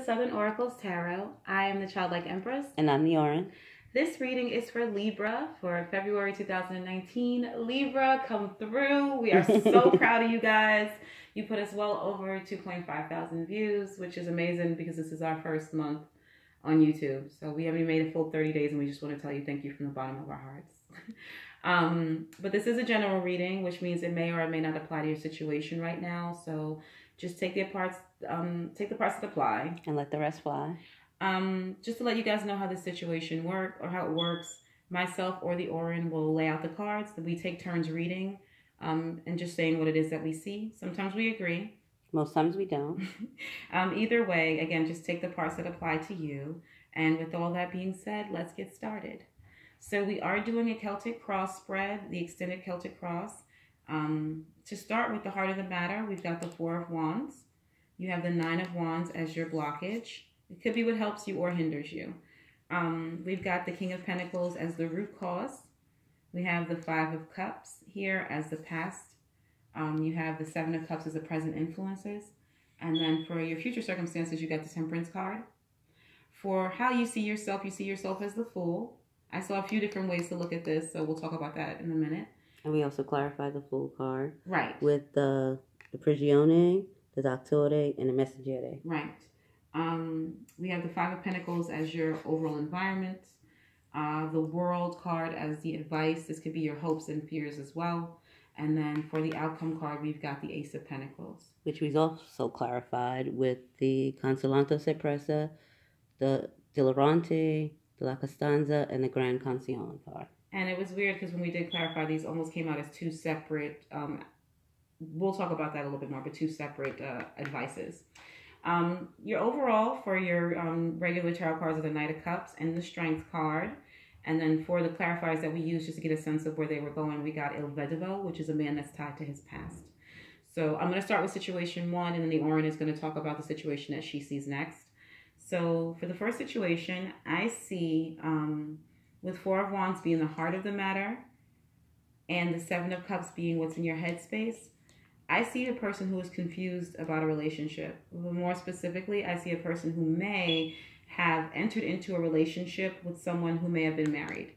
Southern Oracles Tarot. I am the Childlike Empress. And I'm the Orin. This reading is for Libra for February 2019. Libra, come through. We are so proud of you guys. You put us well over 2.5 thousand views, which is amazing because this is our first month on YouTube. So we haven't even made a full 30 days and we just want to tell you thank you from the bottom of our hearts. But this is a general reading, which means it may or may not apply to your situation right now. So just take the parts that apply. And let the rest fly. Just to let you guys know how the situation works or how it works, myself or the Orin will lay out the cards. We take turns reading and just saying what it is that we see. Sometimes we agree. Most times we don't. Either way, again, just take the parts that apply to you. And with all that being said, let's get started. So we are doing a Celtic cross spread, the extended Celtic cross. To start with the heart of the matter, we've got the Four of Wands. You have the Nine of Wands as your blockage. It could be what helps you or hinders you. We've got the King of Pentacles as the root cause. We have the Five of Cups here as the past. You have the Seven of Cups as the present influences. And then for your future circumstances, you got the Temperance card. For how you see yourself as the Fool. I saw a few different ways to look at this, so we'll talk about that in a minute. And we also clarify the Fool card. Right. With the Prigione, the Doctore, and the Messaggere. Right. We have the Five of Pentacles as your overall environment. The World card as the advice. This could be your hopes and fears as well. And then for the outcome card, we've got the Ace of Pentacles. Which we've also clarified with the Consolanto Sorpresa, the Dilerante, the La Costanza, and the Grand Canción card. And it was weird because when we did clarify, these almost came out as two separate, we'll talk about that a little bit more, but two separate advices. Your overall for your regular tarot cards are the Knight of Cups and the Strength card. And then for the clarifiers that we used just to get a sense of where they were going, we got Il Vedovo, which is a man that's tied to his past. So I'm going to start with situation one, and then the Orin is going to talk about the situation that she sees next. So for the first situation, I see with Four of Wands being the heart of the matter and the Seven of Cups being what's in your headspace, I see a person who is confused about a relationship. More specifically, I see a person who may have entered into a relationship with someone who may have been married,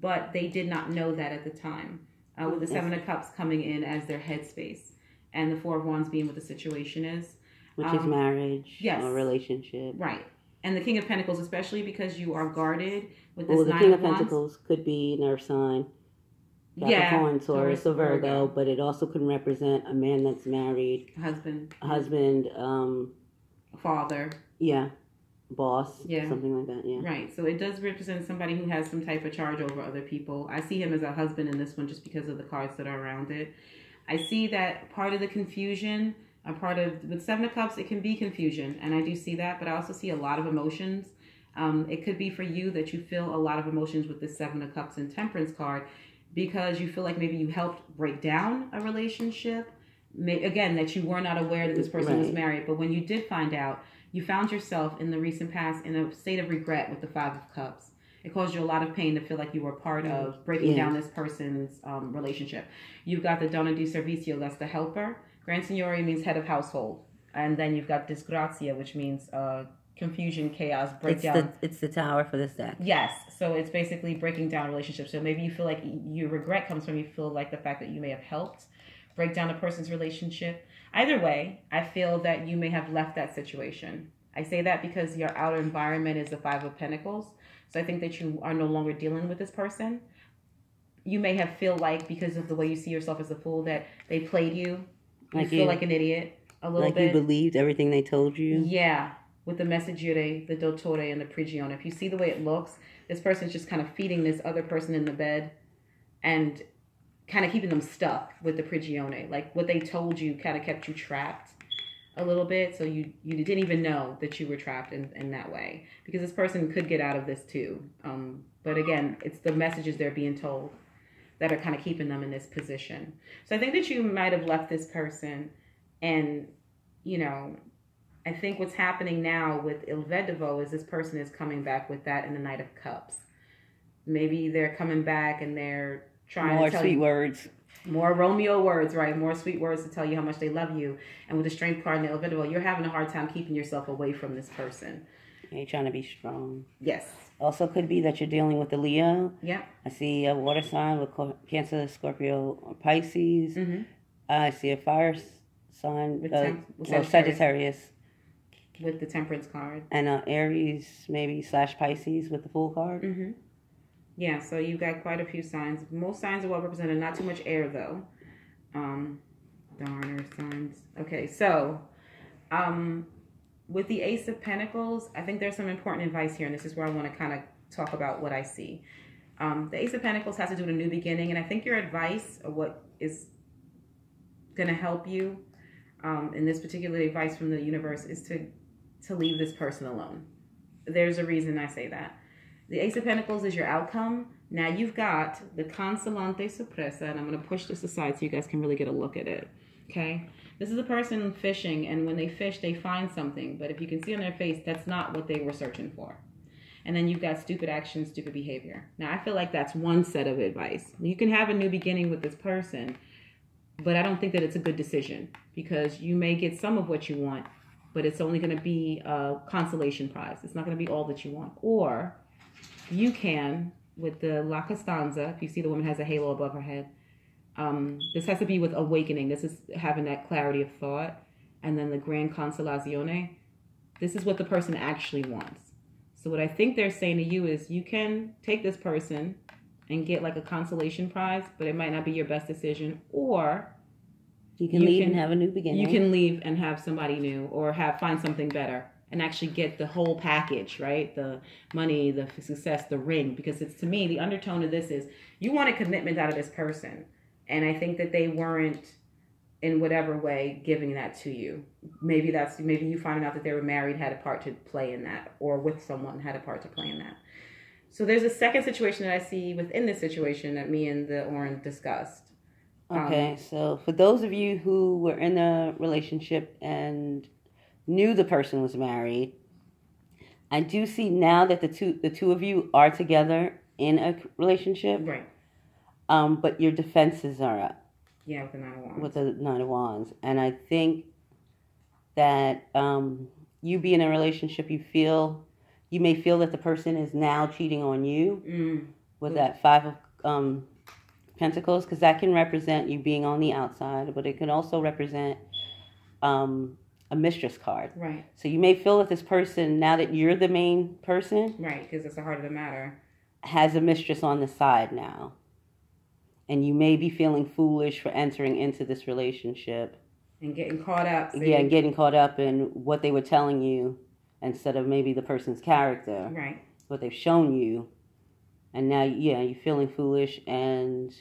but they did not know that at the time, with the Seven of Cups coming in as their headspace and the Four of Wands being what the situation is. Which is marriage, yes, or relationship. Right. And the King of Pentacles, especially because you are guarded with this the King of Pentacles could be an earth sign. Capricorn, Taurus, or Virgo, but it also can represent a man that's married. A husband, father. Yeah. Boss. Yeah. Something like that, yeah. Right. So it does represent somebody who has some type of charge over other people. I see him as a husband in this one just because of the cards that are around it. I see that part of the confusion, with Seven of Cups, it can be confusion, and I do see that, but I also see a lot of emotions. It could be for you that you feel a lot of emotions with the Seven of Cups and Temperance card, because you feel like maybe you helped break down a relationship. Again, that you were not aware that this person was married. But when you did find out, you found yourself in the recent past in a state of regret with the Five of Cups. It caused you a lot of pain to feel like you were part of breaking down this person's relationship. You've got the Donna di Servizio, that's the helper. Gran Signore means head of household. And then you've got Disgrazia, which means confusion, chaos, breakdown. It's the tower for this deck. Yes. So it's basically breaking down relationships. So maybe you feel like your regret comes from you feel like the fact that you may have helped break down a person's relationship. Either way, I feel that you may have left that situation. I say that because your outer environment is the Five of Pentacles. So I think that you are no longer dealing with this person. You may have feel like, because of the way you see yourself as a fool, that they played you. You feel like an idiot a little bit. Like you believed everything they told you? Yeah. With the Messaggere, the Dottore, and the Prigione. If you see the way it looks, this person's just kind of feeding this other person in the bed and kind of keeping them stuck with the Prigione. Like what they told you kind of kept you trapped a little bit. So you didn't even know that you were trapped in that way. Because this person could get out of this too. But again, it's the messages they're being told that are kind of keeping them in this position. So I think that you might have left this person, and, you know, I think what's happening now with Il Vedovo is this person is coming back with that and the Knight of Cups. Maybe they're coming back and they're trying more to tell sweet you words. More Romeo words, right? More sweet words to tell you how much they love you. And with the Strength card and the Inevitable, you're having a hard time keeping yourself away from this person. You're trying to be strong. Yes. Also could be that you're dealing with a Leo. Yeah. I see a water sign with Cancer, Scorpio, or Pisces. Mm-hmm. I see a fire sign With Sagittarius. With the Temperance card. And Aries maybe / Pisces with the Fool card. Mm-hmm. Yeah, so you've got quite a few signs. Most signs are well represented. Not too much air, though. Darn earth signs. Okay, so with the Ace of Pentacles, I think there's some important advice here, and this is where I want to kind of talk about what I see. The Ace of Pentacles has to do with a new beginning, and I think your advice, or what is going to help you in this particular advice from the universe, is to leave this person alone. There's a reason I say that. The Ace of Pentacles is your outcome. Now you've got the Consolante Sorpresa, and I'm going to push this aside so you guys can really get a look at it. Okay? This is a person fishing, and when they fish, they find something. But if you can see on their face, that's not what they were searching for. And then you've got stupid action, stupid behavior. Now, I feel like that's one set of advice. You can have a new beginning with this person, but I don't think that it's a good decision, because you may get some of what you want, but it's only going to be a consolation prize. It's not going to be all that you want. Or you can, with the La Costanza, if you see the woman has a halo above her head, this has to be with awakening. This is having that clarity of thought. And then the Gran Consolazione, this is what the person actually wants. So what I think they're saying to you is you can take this person and get like a consolation prize, but it might not be your best decision. Or you can leave and have a new beginning. You can leave and have somebody new, or find something better and actually get the whole package, right? The money, the success, the ring. Because it's, to me, the undertone of this is you want a commitment out of this person. And I think that they weren't, in whatever way, giving that to you. Maybe you finding out that they were married had a part to play in that, or with someone had a part to play in that. So there's a second situation that I see within this situation that me and the Oren discussed. Okay, so for those of you who were in a relationship and knew the person was married, I do see now that the two of you are together in a relationship. Right. But your defenses are up. Yeah, with the Nine of Wands. With the Nine of Wands. And I think that you be in a relationship, you may feel that the person is now cheating on you with that Five of Pentacles, because that can represent you being on the outside, but it can also represent a mistress card. Right. So you may feel that this person, now that you're the main person, right, because it's the heart of the matter, has a mistress on the side now. And you may be feeling foolish for entering into this relationship. And getting caught up. See? Yeah, getting caught up in what they were telling you instead of maybe the person's character. Right. What they've shown you. And now, you're feeling foolish and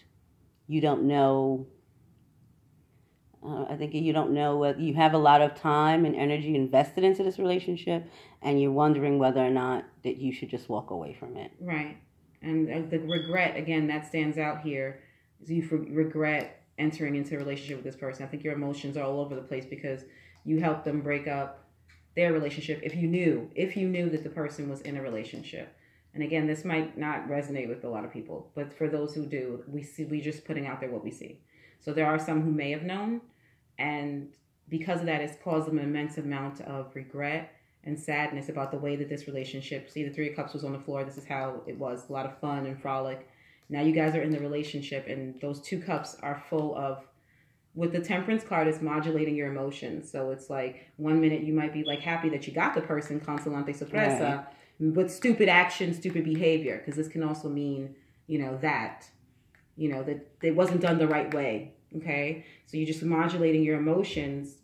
you don't know. I think you don't know whether you have a lot of time and energy invested into this relationship, and you're wondering whether or not that you should just walk away from it. Right. And the regret, again, that stands out here. You regret entering into a relationship with this person. I think your emotions are all over the place because you helped them break up their relationship if you knew that the person was in a relationship. And again, this might not resonate with a lot of people, but for those who do, we just putting out there what we see. So there are some who may have known, and because of that, it's caused them an immense amount of regret and sadness about the way that this relationship, see, the Three of Cups was on the floor. This is how it was, a lot of fun and frolic. Now you guys are in the relationship, and those two cups are full of, with the Temperance card, it's modulating your emotions. So it's like 1 minute you might be like happy that you got the person, Consolante Sorpresa, right, but stupid action, stupid behavior, because this can also mean, that it wasn't done the right way. Okay, so you're just modulating your emotions,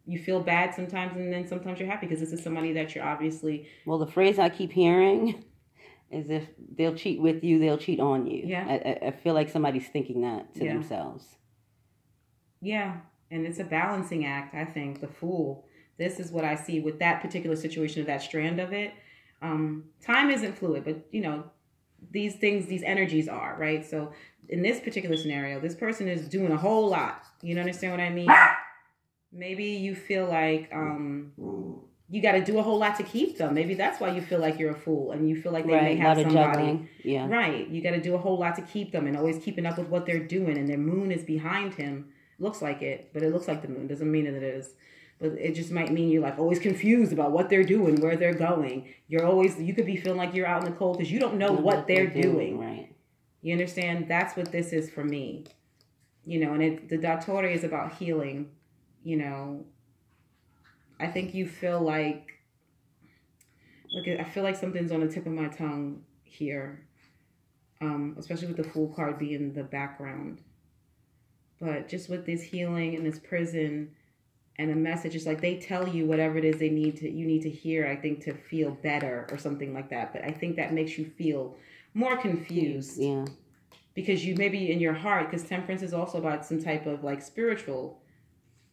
you feel bad sometimes, and then sometimes you're happy because this is somebody that you're obviously. Well, the phrase I keep hearing is, if they'll cheat with you, they'll cheat on you. Yeah. I feel like somebody's thinking that to themselves. Yeah, and it's a balancing act, I think. The Fool. This is what I see with that particular situation, of that strand of it. Time isn't fluid, but, these things, these energies are, right? So in this particular scenario, this person is doing a whole lot. You understand what I mean? Maybe you feel like you got to do a whole lot to keep them. Maybe that's why you feel like you're a fool and you feel like they Right, may have lot of somebody. juggling. Yeah. Right. You got to do a whole lot to keep them and always keeping up with what they're doing. And their moon is behind him. Looks like it, but it looks like the moon. Doesn't mean that it is. But it just might mean you're like always confused about what they're doing, where they're going. You could be feeling like you're out in the cold because you don't know what they're doing. Right. You understand? That's what this is for me. You know, and the Dattore is about healing. You know, I think you feel like, look, I feel like something's on the tip of my tongue here, especially with the Fool card being the background. But just with this healing and this prison and a message, it's like they tell you whatever it is you need to hear, I think, to feel better or something like that. But I think that makes you feel more confused. Yeah. Because you maybe in your heart, because Temperance is also about some type of like spiritual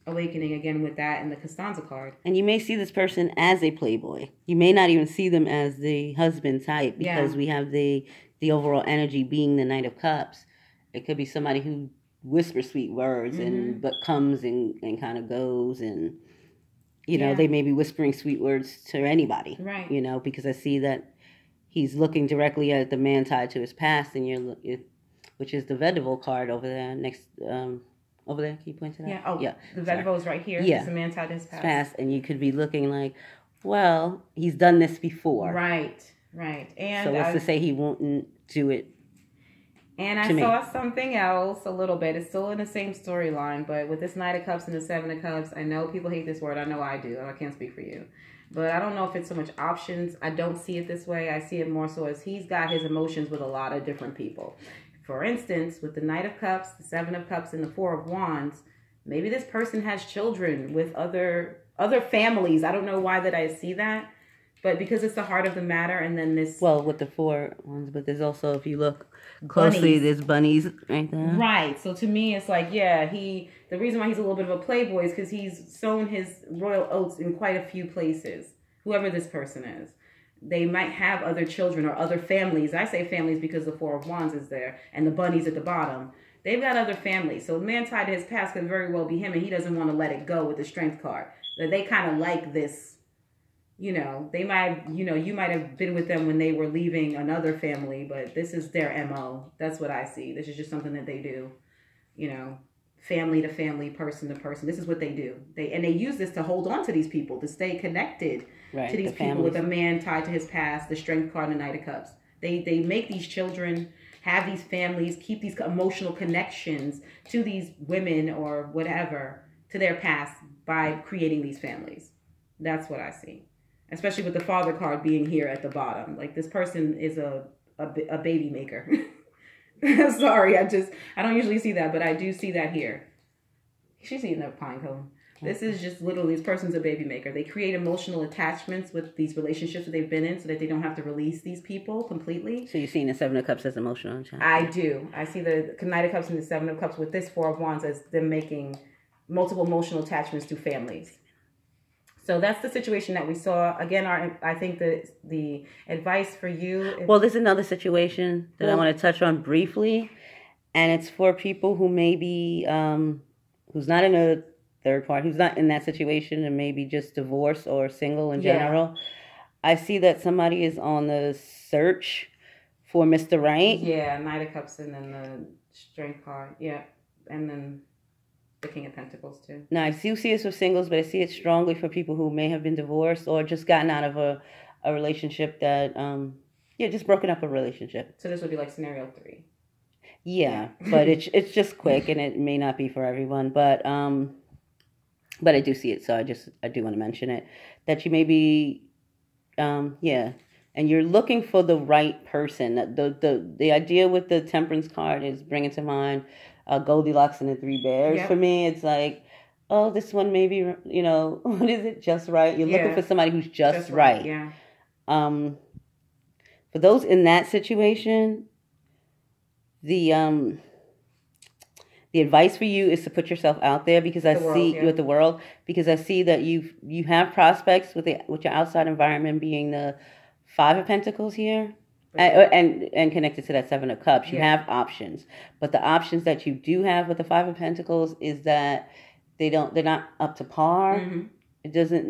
awakening again with that and the Costanza card. And you may see this person as a playboy. You may not even see them as the husband type because we have the overall energy being the Knight of Cups. It could be somebody who whispers sweet words and but comes and kind of goes, and you know they may be whispering sweet words to anybody. Right. You know, because I see that he's looking directly at the man tied to his past, and which is the Vendival card over there next. Over there, can you point to that? Yeah. Oh, yeah. The Vendival is right here. Yeah. It's a man tied to his past. And you could be looking like, well, he's done this before. Right. And so what's to say he won't do it? And I saw something else a little bit. It's still in the same storyline, but with this Knight of Cups and the Seven of Cups, I know people hate this word. I know I do. I can't speak for you. But I don't know if it's so much options. I don't see it this way. I see it more so as he's got his emotions with a lot of different people. For instance, with the Knight of Cups, the Seven of Cups, and the Four of Wands, maybe this person has children with other families. I don't know why that I see that, but because it's the heart of the matter, and then this... Well, with the Four Wands, but there's also, if you look closely, there's bunnies right there. Right. So to me, it's like, the reason why he's a little bit of a playboy is because he's sown his royal oats in quite a few places, whoever this person is. They might have other children or other families. I say families because the Four of Wands is there and the bunnies at the bottom. They've got other families. So the man tied to his past could very well be him, and he doesn't want to let it go with the Strength card. That they kind of like this, they might, you might have been with them when they were leaving another family, but this is their MO. That's what I see. This is just something that they do, family to family, person to person. This is what they do. They use this to hold on to these people, to stay connected to these people with a man tied to his past, the Strength card, and the Knight of Cups. They make these children, have these families, keep these emotional connections to these women or whatever, to their past by creating these families. That's what I see. Especially with the Father card being here at the bottom. Like this person is a baby maker. Sorry, I don't usually see that, but I do see that here. She's eating a pine cone. This is just literally, this person's a baby maker. They create emotional attachments with these relationships that they've been in so that they don't have to release these people completely. So you're seeing the Seven of Cups as emotional attachment? I do. I see the Knight of Cups and the Seven of Cups with this Four of Wands as them making multiple emotional attachments to families. So that's the situation that we saw. Again, I think the advice for you... Well, there's another situation that I want to touch on briefly. And it's for people who may be... who's not in a third party, who's not in that situation and maybe just divorced or single in general. I see that somebody is on the search for Mr.Right. Yeah, Knight of Cups and then the Strength card. Yeah, and then the King of Pentacles too. Now, I do see this for singles, but I see it strongly for people who may have been divorced or just gotten out of a relationship that, just broken up a relationship. So this would be like scenario 3. Yeah, but it's just quick and it may not be for everyone, but I do see it, so I do want to mention it, that you may be, and you're looking for the right person. The idea with the Temperance card is bringing to mind Goldilocks and the Three Bears. Yep. For me, it's like, oh, this one maybe, what is it? Just right. You're looking for somebody who's just right. Yeah. For those in that situation, the advice for you is to put yourself out there because with the world, because I see that you have prospects with your outside environment being the Five of Pentacles here, and connected to that Seven of Cups. You have options, but the options that you do have with the Five of Pentacles is that they're not up to par. Mm-hmm. It doesn't,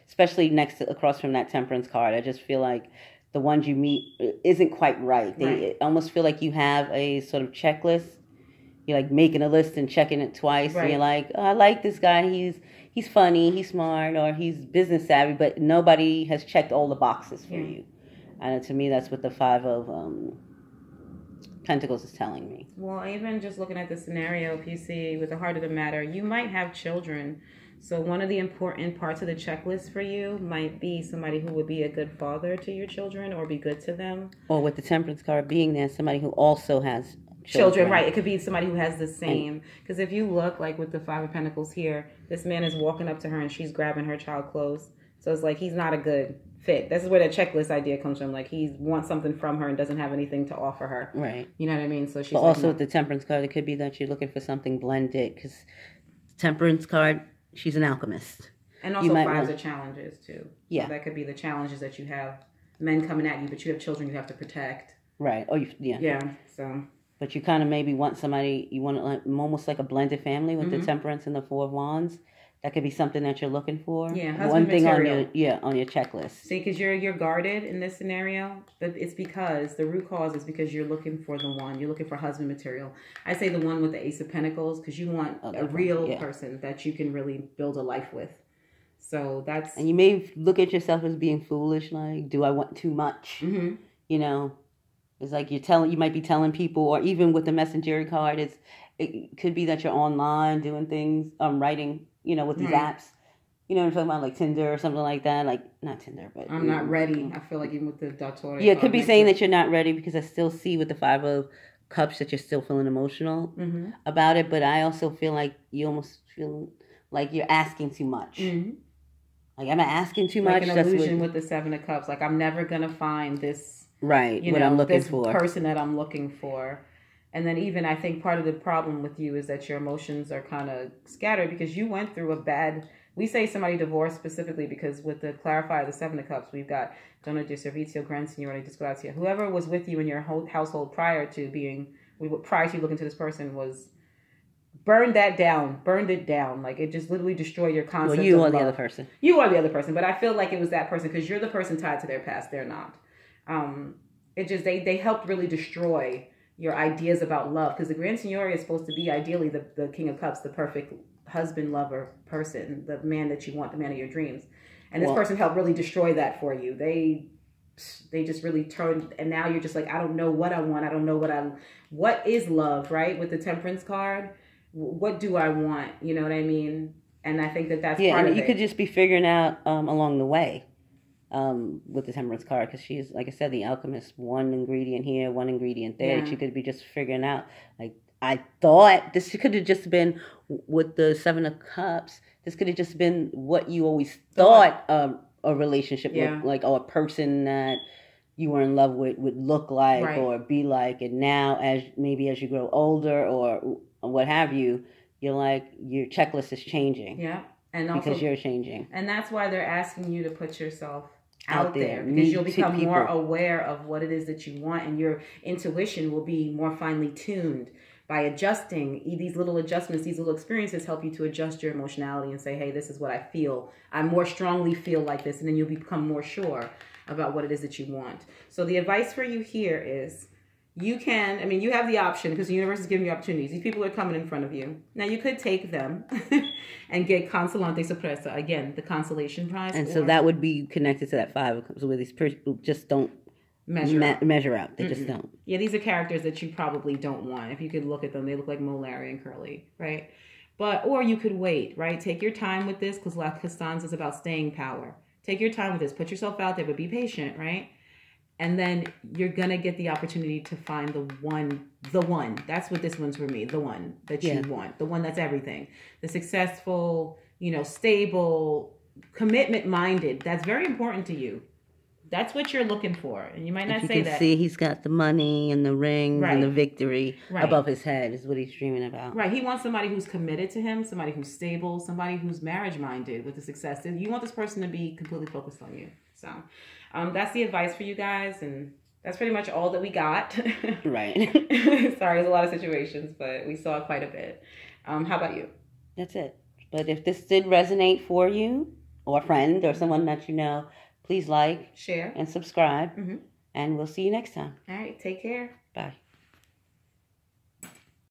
especially across from that temperance card. I just feel like the ones you meet isn't quite right. They almost feel like you have a sort of checklist. You're like making a list and checking it twice. And you're like, oh, I like this guy. He's funny, he's smart, or he's business savvy, but nobody has checked all the boxes for you. And to me, that's what the Five of Pentacles is telling me. Well, even just looking at the scenario, if you see with the heart of the matter, you might have children. So one of the important parts of the checklist for you might be somebody who would be a good father to your children or be good to them. Or with the temperance card being there, somebody who also has children, right? It could be somebody who has the same. Because if you look like with the Five of Pentacles here, this man is walking up to her and she's grabbing her child clothes. So it's like he's not a good fit. This is where that checklist idea comes from. Like he wants something from her and doesn't have anything to offer her. Right. You know what I mean? So she's. But also with the temperance card, it could be that you're looking for something blended. Because temperance card, she's an alchemist. And also fives are challenges too. Yeah. So that could be the challenges that you have. Men coming at you, but you have children you have to protect. Right. Oh, yeah. Yeah. So. But you kind of maybe want somebody, you want almost like a blended family with the temperance and the Four of Wands. That could be something that you're looking for. Yeah, one thing material. on your checklist. See, because you're guarded in this scenario, but it's because the root cause is because you're looking for the one. You're looking for husband material. I say the one with the Ace of Pentacles because you want a real person that you can really build a life with. So that's. And you may look at yourself as being foolish. Like, do I want too much? Mm-hmm. It's like you might be telling people, or even with the messenger card, it could be that you're online doing things, writing. With these apps, I'm talking about, like Tinder or something like that. Like, not Tinder, but... I'm not ready. I feel like even with the Dattore... Yeah, it could be saying that you're not ready because I still see with the Five of Cups that you're still feeling emotional about it. But I also feel like you almost feel like you're asking too much. Mm-hmm. Like, am I asking too much? Like an illusion with the Seven of Cups. Like, I'm never going to find this... Right, what I'm looking for. This person that I'm looking for. And then even I think part of the problem with you is that your emotions are kind of scattered because you went through a bad... We say somebody divorced specifically because with the clarifier, the Seven of Cups, we've got Donna de Servizio, Gran Signore di Disgrazia. Whoever was with you in your whole household prior to you looking to this person was... Burned it down. Like it just literally destroyed your concept of love. You are the other person. You are the other person. But I feel like it was that person because you're the person tied to their past. They're not. They helped really destroy... your ideas about love, because the Grand Signore is supposed to be ideally the King of Cups, the perfect husband, lover person, the man that you want, the man of your dreams. And this person helped really destroy that for you. They just really turned, and now you're just like, I don't know what I want. I don't know what is love, right? With the Temperance card, what do I want? You know what I mean? And I think that's part of it. Yeah, you could just be figuring out along the way. With the Temperance card, because she's, like I said, the alchemist. One ingredient here, one ingredient there. Yeah. She could be just figuring out. Like, I thought this could have just been with the Seven of Cups. This could have just been what you always thought a relationship looked like, or a person that you were in love with would look like or be like. And now, as you grow older or what have you, you're like, your checklist is changing. Yeah, and also because you're changing. And that's why they're asking you to put yourself out there, because you'll become more aware of what it is that you want, and your intuition will be more finely tuned by adjusting. These little adjustments, these little experiences help you to adjust your emotionality and say, hey, this is what I feel. I more strongly feel like this, and then you'll become more sure about what it is that you want. So the advice for you here is you have the option, because the universe is giving you opportunities. These people are coming in front of you. Now, you could take them and get Consolante Sorpresa, again, the consolation prize. And so that would be connected to that Five of Cups, where these people just don't measure out. They just don't. Yeah, these are characters that you probably don't want. If you could look at them, they look like Mo, Larry, and Curly, right? Or you could wait, right? Take your time with this, because La Costanza is about staying power. Take your time with this. Put yourself out there, but be patient, right? And then you're going to get the opportunity to find the one. That's what this one's for me. The one that you want. The one that's everything. The successful, stable, commitment-minded. That's very important to you. That's what you're looking for. And you might not say that. You can see he's got the money and the rings and the victory above his head is what he's dreaming about. Right. He wants somebody who's committed to him, somebody who's stable, somebody who's marriage-minded with the success. You want this person to be completely focused on you. So that's the advice for you guys, and that's pretty much all that we got. Right. Sorry, there's a lot of situations, but we saw quite a bit. How about you? That's it. But if this did resonate for you, or friend or someone that you know, please like, share, and subscribe. Mm-hmm. And we'll see you next time. All right. Take care. Bye.